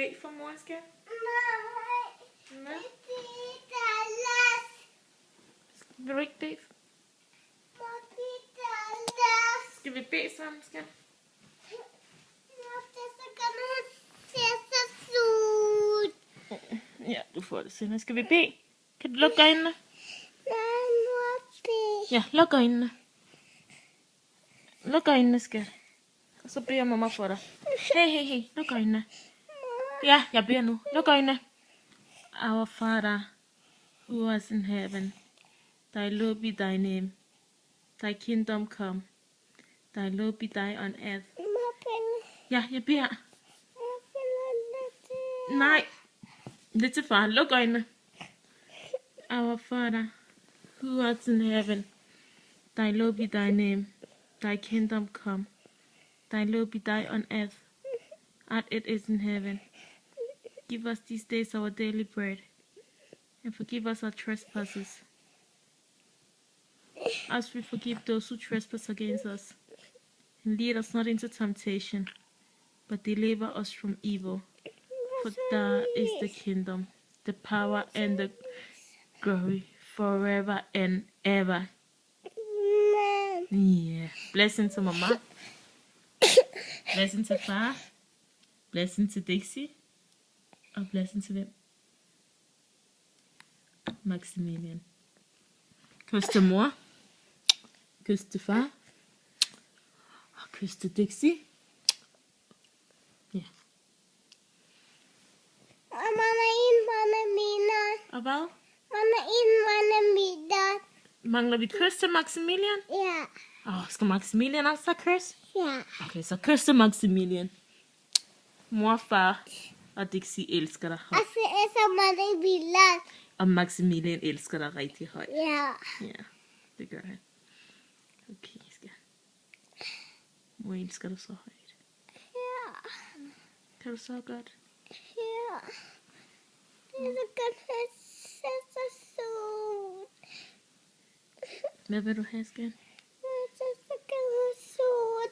bede for mor, skat? Nej. Vil du ikke bede? Skal vi bede sammen, skat? Ja, du får det senere. Skal vi bede? Kan du lukke øjnene? Ja, luk øjnene. Luk øjnene, skat. Og så beder mamma for dig. Hey. Luk øjnene. Ja, jeg beder nu. Luk øjnene. Our Father, who art in heaven, thy will be thy name. Thy kingdom come. Thy will be thy on earth. Ja, jeg beder. Nej. Det er til far. Luk øjnene. Our Father, who art in heaven, thy will be thy name. Thy kingdom come. Thy will be thy on earth, as it is in heaven. Give us these days our daily bread, and forgive us our trespasses, as we forgive those who trespass against us. And lead us not into temptation, but deliver us from evil. For thine is the kingdom, the power, and the glory, forever and ever. Yeah. Blessing to mama. Blessing til far. Blessing til Dixie. Og blessing til hvem? Maximilian. Kys til mor. Kys til far. Og kys til Dixie. Ja. Og hvad? Mangler vi kys til Maximilian? Ja. Skal Maximilian også have kys? Ja. Okay, så kys til Maximilian. Mor, far og Dixie elsker dig højt. Og Maximilian elsker dig rigtig højt. Ja. Ja, det gør han. Okay, skal. Mor elsker dig så højt. Ja. Kan du så godt? Ja. Det er så godt, at se så sød. Hvad vil du have, skat? Det er så godt, sød.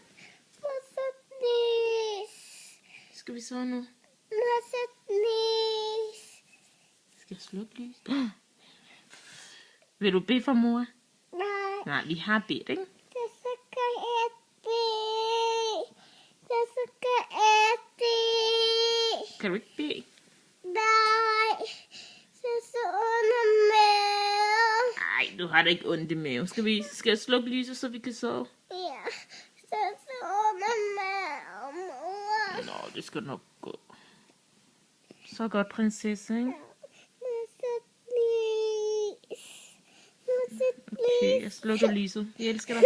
Og så nis. Skal vi så nu? Og så nis. Skal jeg slukke lys? Vil du bede for mor? Nej. Nej, vi har bedt, ikke? Det er så godt, at bede. Det er så godt, at bede. Kan du ikke bede? Nej. Det er så under maven. Nej, du har da ikke ondt i maven. Skal jeg slukke lyset, så vi kan sove? Ja. Det er så under maven, mor. Nå, det skal nok gå. Så godt, prinsesse, ikke? Okay, Okay, jeg slukker lyset. Jeg elsker dig.